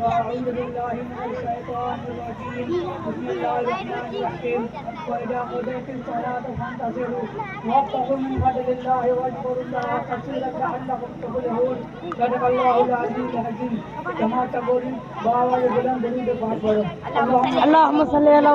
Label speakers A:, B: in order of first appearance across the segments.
A: أعوذ بالله من الشيطان الرجيم بسم الله الرحمن الرحيم وإذا قضيت الصلاة فانتصروا وابتغوا من فضل الله واذكروا الله كثيرا لعلكم تفلحون صدق الله العزيز الحكيم كما تقول باوا بلند درود पाठ पढ़ो
B: اللهم صل على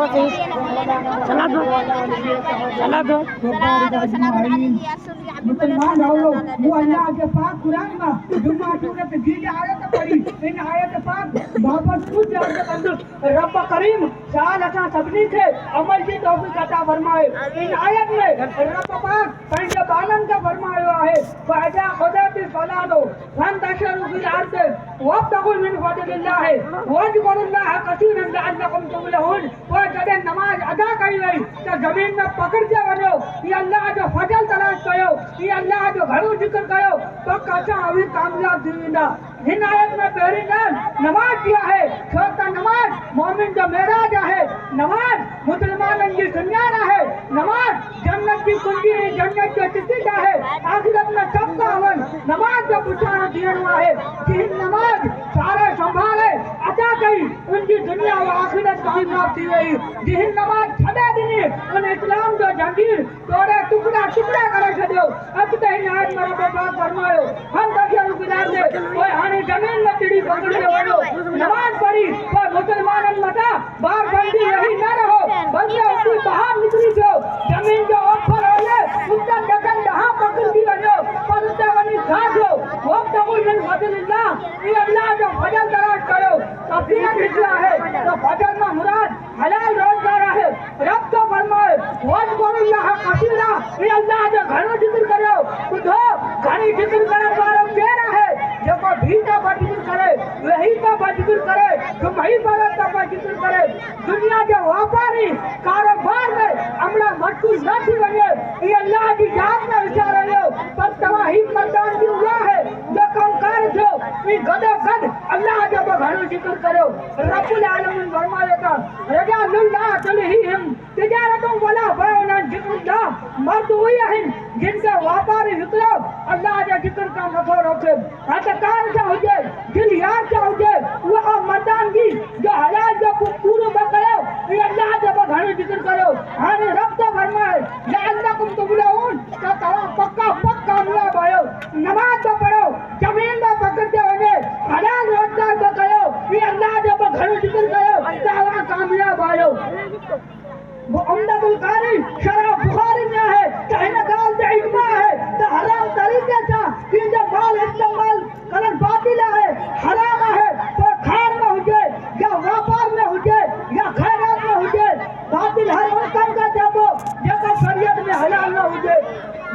A: मुसलमान लोग वो अल्लाह के पाक कुरान में जुम्मा सूरत जी की आयत पढ़ी इन आयत पाक वापस कुछ जाके अंदर रब करीम साल असा सबनी थे अमल की तौफीक अता फरमाए इन आयत में रब पाक पंहिंजे बालन का फरमायो है फजा खुदाती सलातो फन तशरु फिल अर्द वब्तगु मिन फदलिल्लाह वज़कुरुल्लाह कसीरन लअल्लकुम तुफ्लिहून वो जदे नमाज अदा कई वई तो जमीन में पकड़ के वञो ये अल्लाह जो फजल तलाश कयो ये अल्लाह जो घणो जिक्र कयो तो काचा अभी कामयाब थी वेंदा हिन आयत में पहली ॻाल्हि नमाज दिया है छो त नमाज मोमिन जो मेराज है नमाज मुसलमाननि जी सुञाण है नमाज जन्नत की कुंजी जन्नत जो टिकट है आखिरत में सब का अमल नमाज जो पुछाण थियणो है जिन नमाज सारे संभाले अदा कई उनकी दुनिया व आखिरत कामयाब थी वई जिन नमाज छॾे ॾिनी उन इस्लाम जो जंजीर तोड़े टुकड़ा टुकड़ा करे छॾियो अॻिते हिन आयत में रब पाक फरमायो हम दफ़िया गुज़ार दे ओए हाणे जमीन में चिड़ी पकड़ के वञो नमाज पढ़ी पर मुसलमाननि मथां बार बंदी रही न रहो बल्कि उसी बाहर निकली जो जमीन जो ऑफर होले उसका डगन जहां पकड़ती वञो पर उते वञी साधो वब्तगु मिन फदलिल्लाह ये अल्लाह जो फजल तलाश करो तफसीर निकला है तो फजल में मुराद हलाल रोजगार है रब तो फरमाए वज़कुरुल्लाह कसीरा ये अल्लाह जो घणो जिक्र करो ॿुधो घणी जिक्र करण वारो केरु आहे जेको भीता पर जिक्र करे वही तो पर जिक्र करे तुम ही पर जिक्र करे दुनिया के व्यापारी कारोबार में अमला मटकू न थी वञे ये अल्लाह की याद में विचार रहियो पर तव्हां ही मर्दान जी उहा है जो कमकार थियो ई गदो गद अल्लाह जो घणो जिक्र करो रब्बुल आलमीन फरमायो था रजालुल्लाह तुलहिम तिजारतुम वला बैउन जिक्रुल्लाह मर्द उहे आहिनि जिनके व्यापारी हिकिड़ो अल्लाह जो जिक्र का नथो रोके हथकार जा हुजे दिल यार जा हुजे उहा मर्दानगी जो हलाल जो पूरो न कयो ये अल्लाह जो घणो जिक्र कयो हाणे रब तो फरमाए लअल्लकुम तुफ्लिहून तो तव्हां पक्का कामयाब आहियो नमाज तो पढ़ो जमीन में पकड़ते वञे हलाल रोजगार तो कयो ये अल्लाह जो घणो जिक्र कयो तव्हां कामयाब आहियो वो उम्दतुल कारी शरह बुखारी में है तो हिन ॻाल्हि ते इजमा है तो हराम तरीक़े सां जो माल इस्तेमाल करण बातिल है हराम है तो खाण में हुजे या व्यापार में हुजे या खैरात में हुजे बातिल हर उन कम का चइबो जेको शरीयत में हलाल न हुजे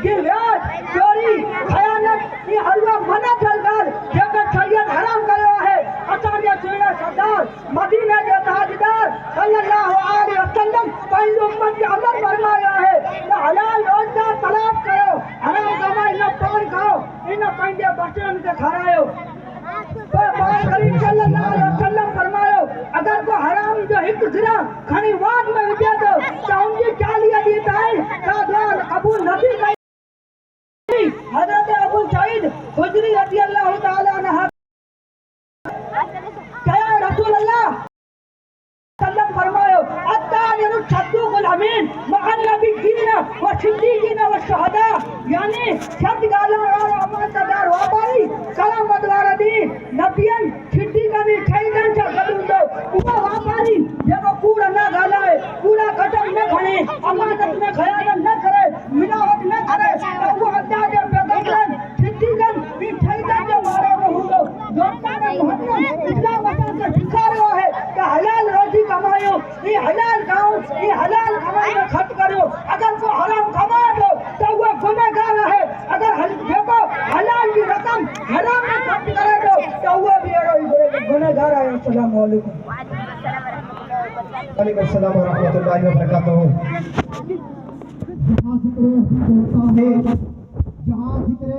A: ये व्याज चोरी खयानत ये हलवा मना थियल ॻाल्हि जेको शरीयत हराम कयो आहे असांजे सुहिणे सरदार मदीने जो ताजदार सल्लल्लाहु अलैहि वसल्लम पंहिंजी उम्मत खे अमर फरमायो आहे त हलाल रोजगार तलाश कयो हराम कमाई न पान खाओ इन पंहिंजे बचड़नि खे खारायो फरमायो अगर को हराम जो हिकु सिरा खणी वाद में विझे थो त उनजी 40 ॾींहं ताईं का दुआ क़बूल नथी कई हज़रत अबू सईद खुदरी रज़ी अल्लाह तआला अन्हु क्या रसूल अल्लाह सल्लम फरमायो अत्ताजिरु सद्दुकुल अमीन मअन नबिय्यीन व सिद्दीकीन व शुहदा यानी सच ॻाल्हाइण वारो अमानतदार वापारी सलामत वारा दी नबियन सिद्दीकनि शहीदनि सां गॾु हूंदो उहो वापारी जेको कूड़ न ॻाल्हाए कूड़ा कटम न खणे अमानत में खयानत न करे मिलावट न करे उहो अल्लाह जे पैगंबरनि सिद्दीकनि बि शहीदनि जे बारे में हूंदो दोस्ताना मोहम्मद इस्लाम असांखे सेखारियो आहे त हलाल रोज़ी कमायो ये हलाल खाओ ये हलाल कमाई में खर्च करो अगर को हराम कमाए तो वो गुनहगार है अगर जेको हलाल की रकम हराम में खर्च करे तो वो भी गुनहगार है। अस्सलाम वालेकुम।
C: वालेकुम अस्सलाम व रहमतुल्लाहि व बरकातहू। जहां जिक्र